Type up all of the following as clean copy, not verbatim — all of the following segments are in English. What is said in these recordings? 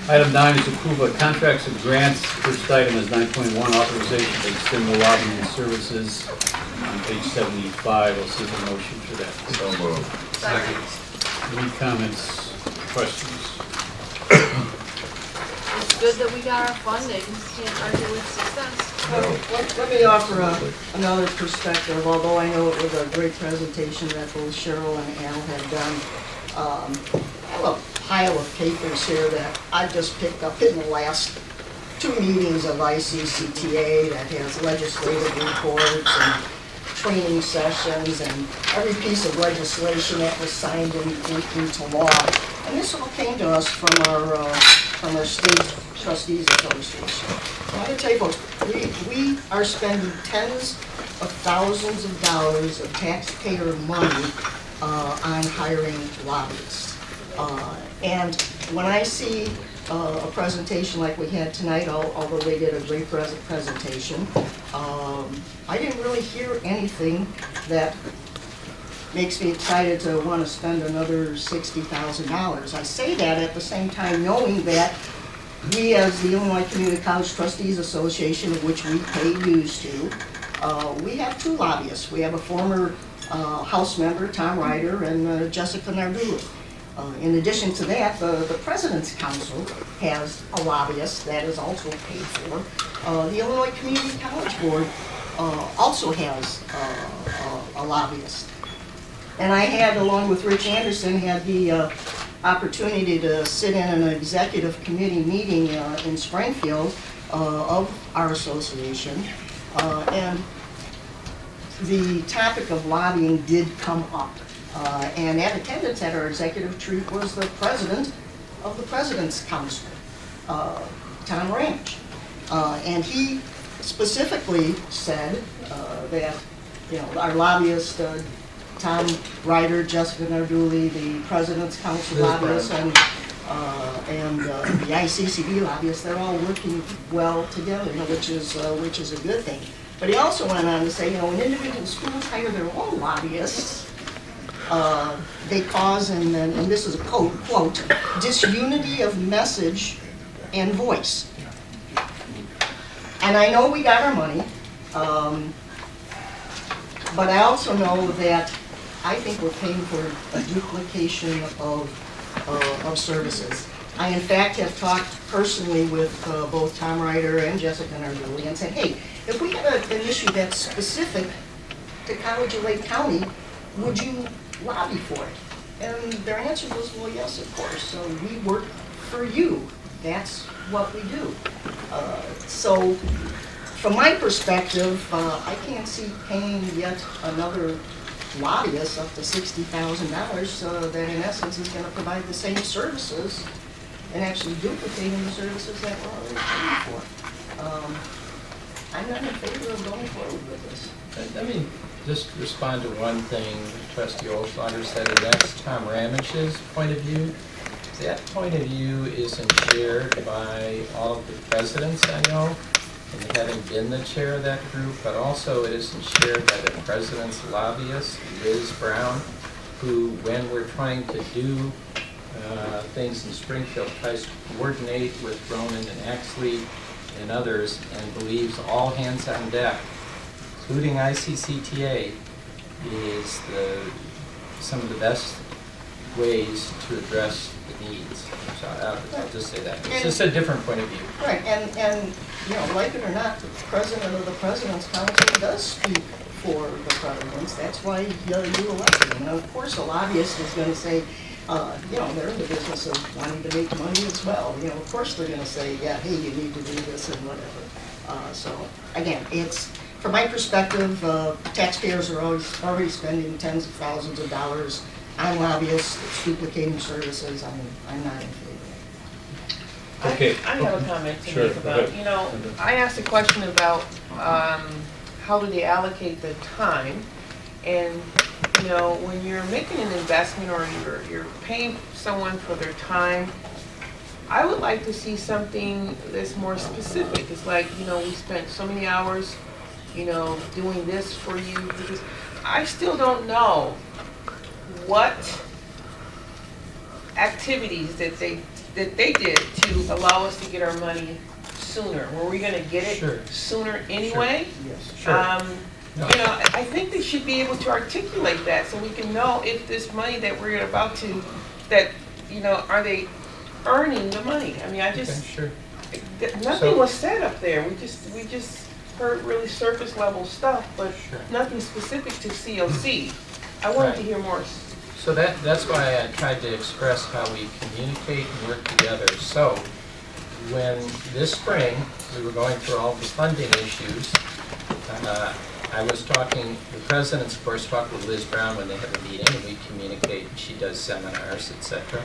Item 9 is approval of contracts and grants. First item is 9.1, authorization to extend the lobbying services on page 75. I'll seek a motion for that. So moved. Second. Any comments, questions? It's good that we got our funding. Can't argue with success. Let me offer another perspective, although I know it was a great presentation that both Cheryl and Al had done. I have a pile of papers here that I just picked up in the last 2 meetings of ICCTA that has legislative reports and training sessions and every piece of legislation that was signed into law. And this all came to us from our state trustees association. I'm going to tell you folks, we are spending tens of thousands of dollars of taxpayer money on hiring lobbyists. And when I see a presentation like we had tonight, although they did a great presentation, I didn't really hear anything that makes me excited to want to spend another $60,000. I say that at the same time knowing that we, as the Illinois Community College Trustees Association, of which we pay dues to, we have 2 lobbyists. We have a former House member, Tom Ryder, and Jessica Nardula. In addition to that, the President's Council has a lobbyist that is also paid for. The Illinois Community College Board also has a lobbyist. And I had, along with Rich Anderson, had the opportunity to sit in an executive committee meeting in Springfield of our association. And the topic of lobbying did come up. And at attendance at our executive retreat was the president of the President's Council, Tom Ranch. And he specifically said that, our lobbyist, Tom Ryder, Jessica Narduli, the President's Council lobbyists, and the ICCTA lobbyists, they're all working well together, which is a good thing. But he also went on to say, when individual schools hire their own lobbyists, they cause, and this is a quote, disunity of message and voice. And I know we got our money, but I also know that I think we're paying for a duplication of services. I, in fact, have talked personally with both Tom Ryder and Jessica Narduli and said, hey, if we had an issue that's specific to College of Lake County, would you lobby for it? And their answer was, well, yes, of course. So we work for you. That's what we do. So from my perspective, I can't see paying yet another lobbyist up to $60,000 that in essence is going to provide the same services and actually duplicating the services that we're already paying for. I'm not in favor of going forward with this. Let me just respond to one thing Trustee Olschlager said, and that's Tom Ramich's point of view. That point of view isn't shared by all of the presidents I know, and having been the chair of that group, but also it isn't shared by the president's lobbyist, Liz Brown, who, when we're trying to do things in Springfield, tries to coordinate with Ronan and Axley and others, and believes all hands on deck, including ICCTA, is some of the best ways to address the needs. So I'll just say that. It's just a different point of view. Right, and like it or not, the president of the President's Council does speak for the presidents. That's why you elected him. And of course, a lobbyist is going to say, they're in the business of wanting to make money as well. Of course they're going to say, yeah, hey, you need to do this and whatever. So again, it's, from my perspective, taxpayers are already spending tens of thousands of dollars on lobbyists. It's duplicating services. I'm not in favor. Okay. I have a comment to Sure, make about, I asked a question about how do they allocate the time, and when you're making an investment or you're paying someone for their time, I would like to see something that's more specific. It's like, we spent so many hours, doing this for you, because I still don't know what activities that they that they did to allow us to get our money sooner? Were we gonna get Sure. it sooner anyway? Yes. Sure. No. You know, I think they should be able to articulate that so we can know if this money that we're about to, that, you know, are they earning the money? I mean, I Okay, just, sure. nothing So- was said up there. We just heard really surface level stuff, but Sure. nothing specific to CLC. I wanted to Right. hear more. So that's why I tried to express how we communicate and work together. So when this spring, we were going through all the funding issues, I was talking, the presidents, of course, talk with Liz Brown when they have a meeting, and we communicate, and she does seminars, etc.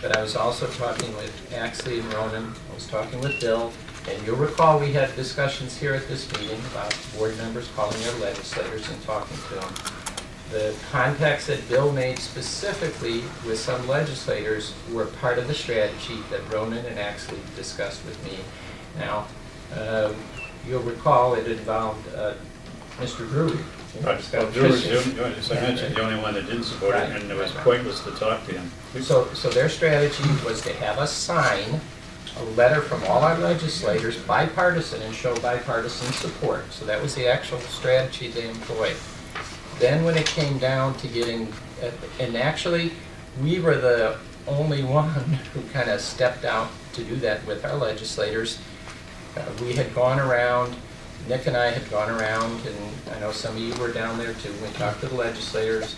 But I was also talking with Axley and Ronan, I was talking with Bill, and you'll recall we had discussions here at this meeting about board members calling their legislators and talking to them. The contacts that Bill made specifically with some legislators were part of the strategy that Ronan and Axley discussed with me. Now, you'll recall it involved Mr. Drury. Right, well, Drew was, as I mentioned, the only one that didn't support it, and it was pointless to talk to him. So their strategy was to have us sign a letter from all our legislators, bipartisan, and show bipartisan support. So that was the actual strategy they employed. Then when it came down to getting, and actually, we were the only one who kind of stepped out to do that with our legislators. We had gone around, Nick and I had gone around, and I know some of you were down there too. We talked to the legislators,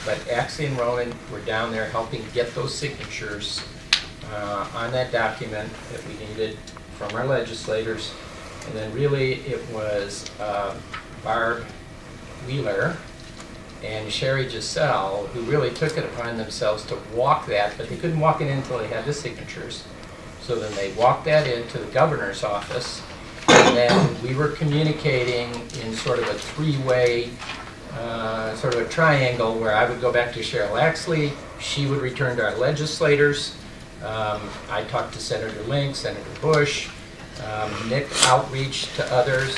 but Axie and Ronan were down there helping get those signatures on that document that we needed from our legislators. And then really it was Barb Wheeler and Sherry Giselle who really took it upon themselves to walk that, but they couldn't walk it in until they had the signatures. So then they walked that into the governor's office, and then we were communicating in sort of a three-way, sort of a triangle where I would go back to Cheryl Axley, she would return to our legislators, I talked to Senator Link, Senator Bush, Nick outreach to others.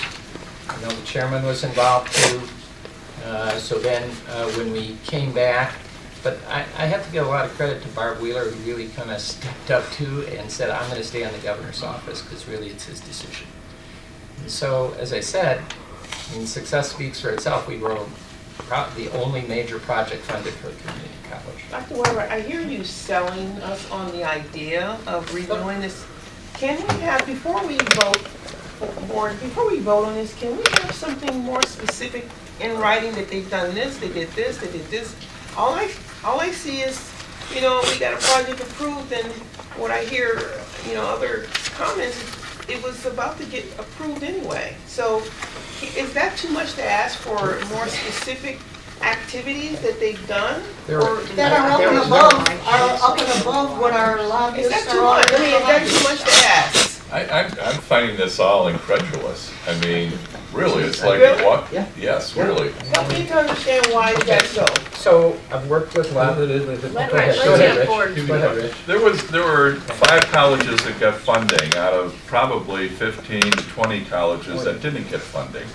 I know the chairman was involved too. So then when we came back, but I have to give a lot of credit to Barb Wheeler, who really kind of stepped up to and said, I'm going to stay on the governor's office because really it's his decision. And so, as I said, success speaks for itself. We were probably the only major project funded for a community college. Dr. Weber, I hear you selling us on the idea of redoing this. Can we have, before we vote, board, before we vote on this, can we have something more specific in writing that they've done this, they did this, they did this? All I see is, you know, we got a project approved, and what I hear, you know, other comments, it was about to get approved anyway. So is that too much to ask for more specific activities that they've done? There were- Or That are up There and was above what our is lobbyists that too are much? I already mean, is that too much to ask? I'm finding this all incredulous. I mean, really, it's like, Really? what? Yeah. Yes, really. Help me to understand why is that so? So I've worked with lobbyists. Let Go ahead, Rich go ahead, have Rich. board. Go ahead, Rich. There were 5 colleges that got funding out of probably 15 to 20 colleges that didn't get funding.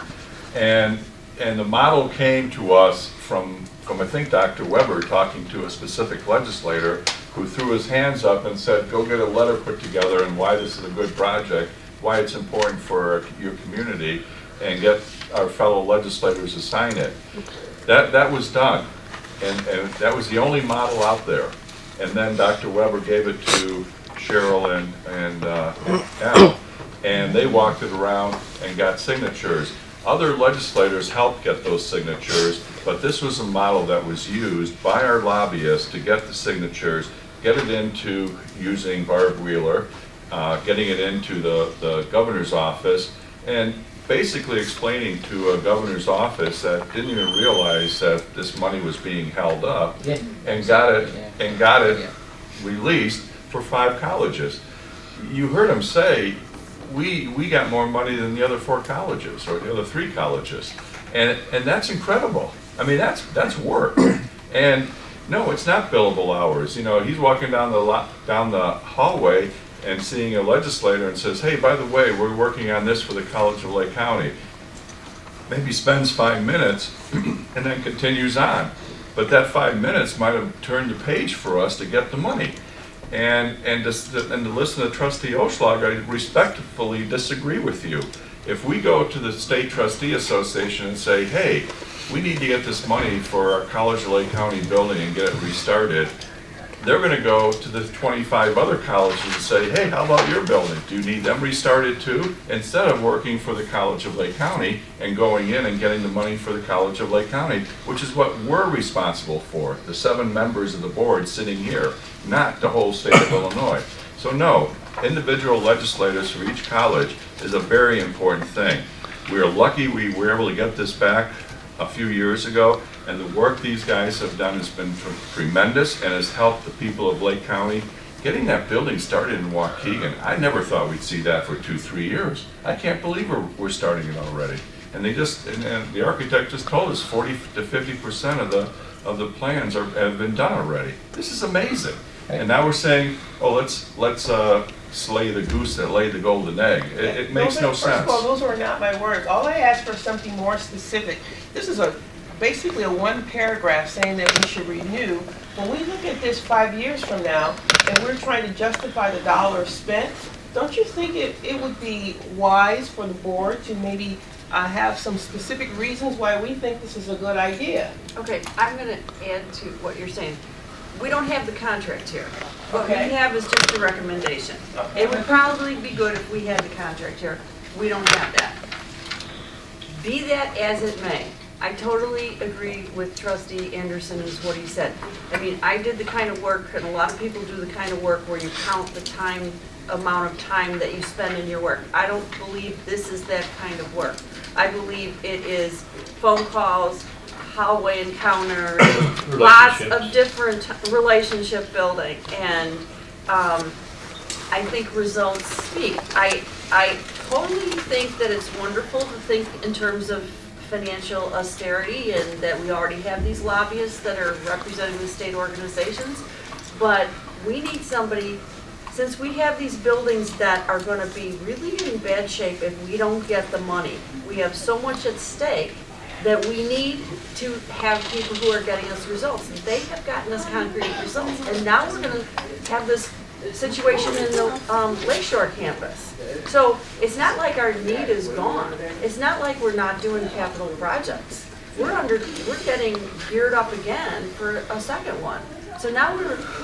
And the model came to us from I think Dr. Weber talking to a specific legislator who threw his hands up and said, go get a letter put together and why this is a good project, why it's important for your community, and get our fellow legislators to sign it. That was done, and that was the only model out there. And then Dr. Weber gave it to Cheryl and Al, and they walked it around and got signatures. Other legislators helped get those signatures, but this was a model that was used by our lobbyists to get the signatures, get it into using Barb Wheeler, getting it into the governor's office, and basically explaining to a governor's office that didn't even realize that this money was being held up, Yeah. and got it released for 5 colleges. You heard him say, we got more money than the other 4 colleges, or the other 3 colleges. And that's incredible. I mean, that's work. And no, it's not billable hours. You know, he's walking down the hallway and seeing a legislator and says, hey, by the way, we're working on this for the College of Lake County. Maybe spends 5 minutes and then continues on. But that 5 minutes might have turned the page for us to get the money. And to listen to Trustee Oshlag, I respectfully disagree with you. If we go to the State Trustee Association and say, hey, we need to get this money for our College of Lake County building and get it restarted, they're gonna go to the 25 other colleges and say, hey, how about your building? Do you need them restarted too? Instead of working for the College of Lake County and going in and getting the money for the College of Lake County, which is what we're responsible for, the 7 members of the board sitting here, not the whole state of Illinois. So no, individual legislators for each college is a very important thing. We are lucky we were able to get this back a few years ago, and the work these guys have done has been tremendous and has helped the people of Lake County. Getting that building started in Waukegan, I never thought we'd see that for 2-3 years. I can't believe we're starting it already. And they just, and the architect just told us 40 to 50% of the plans have been done already. This is amazing. And now we're saying, oh, let's slay the goose that laid the golden egg. It makes no sense. First of all, those were not my words. All I asked for something more specific. This is basically a 1 paragraph saying that we should renew. When we look at this 5 years from now, and we're trying to justify the dollars spent, don't you think it would be wise for the board to maybe have some specific reasons why we think this is a good idea? Okay, I'm gonna add to what you're saying. We don't have the contract here. What we Okay. have is just a recommendation. It would probably be good if we had the contract here. We don't have that. Be that as it may, I totally agree with Trustee Anderson is what he said. I mean, I did the kind of work, and a lot of people do the kind of work where you count the amount of time that you spend in your work. I don't believe this is that kind of work. I believe it is phone calls, hallway encounters, lots of different relationship building, and I think results speak. I totally think that it's wonderful to think in terms of financial austerity and that we already have these lobbyists that are representing the state organizations, but we need somebody, since we have these buildings that are going to be really in bad shape if we don't get the money. We have so much at stake that we need to have people who are getting us results. They have gotten us concrete results, and now we're going to have this situation in the Lakeshore campus. So it's not like our need is gone. It's not like we're not doing capital projects. We're getting geared up again for a second one. So now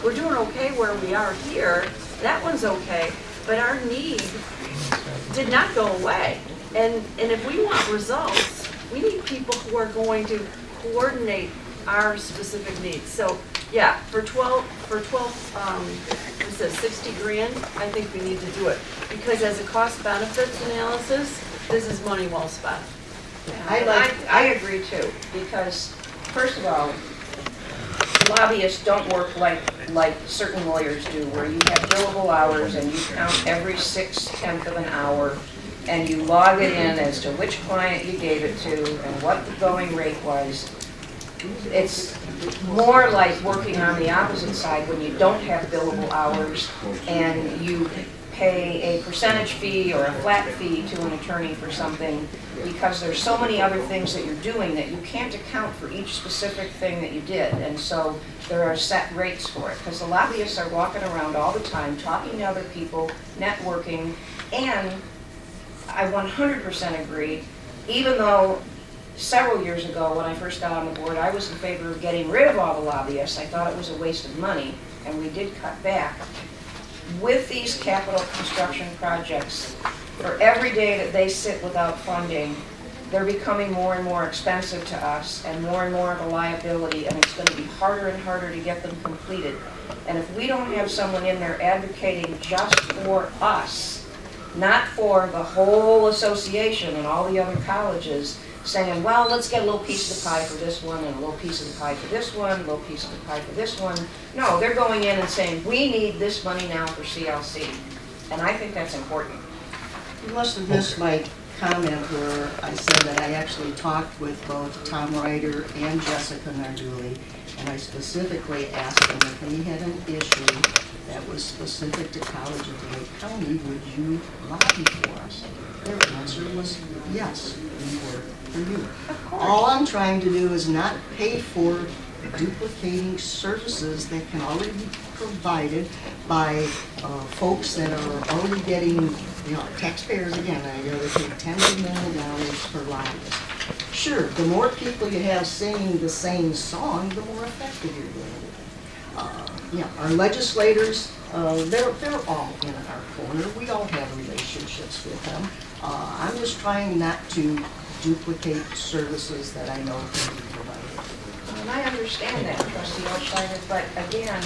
we're doing okay where we are here. That one's okay, but our need did not go away. And if we want results, we need people who are going to coordinate our specific needs. So yeah, for 60 grand, I think we need to do it. Because as a cost benefits analysis, this is money well spent. I agree too, because first of all, lobbyists don't work like certain lawyers do, where you have billable hours and you count every 6/10 of an hour and you log it in as to which client you gave it to and what the going rate was. It's more like working on the opposite side when you don't have billable hours and you pay a percentage fee or a flat fee to an attorney for something, because there's so many other things that you're doing that you can't account for each specific thing that you did. And so there are set rates for it, because the lobbyists are walking around all the time talking to other people, networking, and I 100% agree, even though several years ago when I first got on the board, I was in favor of getting rid of all the lobbyists. I thought it was a waste of money, and we did cut back. With these capital construction projects, for every day that they sit without funding, they're becoming more and more expensive to us and more of a liability, and it's going to be harder and harder to get them completed. And if we don't have someone in there advocating just for us, not for the whole association and all the other colleges, saying, well, let's get a little piece of the pie for this one, and a little piece of the pie for this one, a little piece of the pie for this one. No, they're going in and saying, we need this money now for CLC. And I think that's important. You must have missed my comment where I said that I actually talked with both Tom Ryder and Jessica Narduli, and I specifically asked them if they had an issue that was specific to College of Lake County, would you lobby for us? Their answer was yes, we work for you. All I'm trying to do is not pay for duplicating services that can already be provided by folks that are already getting, taxpayers, again, they pay tens of millions of dollars for lobbyists. Sure, the more people you have singing the same song, the more effective you're going to be. Our legislators, they're all in our corner. We all have relationships with them. I'm just trying not to duplicate services that I know can be provided. And I understand that, Trustee Oldschlager, but again,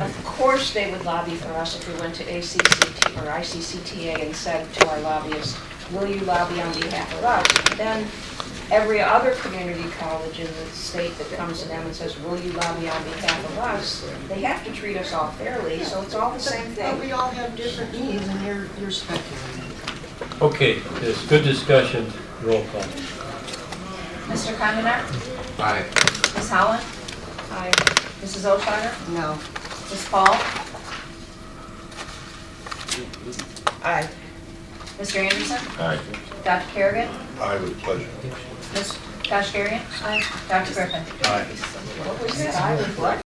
of course they would lobby for us if we went to ACCT or ICCTA and said to our lobbyists, will you lobby on behalf of us? Then every other community college in the state that comes to them and says, will you lobby on behalf of us? They have to treat us all fairly, so it's all the same But we thing. all have different needs, and you're speculating. Okay, there's good discussion, roll call. Mr. Condon? Aye. Ms. Holland? I, Mrs. Oldschlager? No. Ms. Paul? Aye. Mr. Anderson? Aye. Dr. Kerrigan? Aye, with pleasure. Ms. Kashgarian? Aye. Dr. Griffin? Aye. what was that? I was what?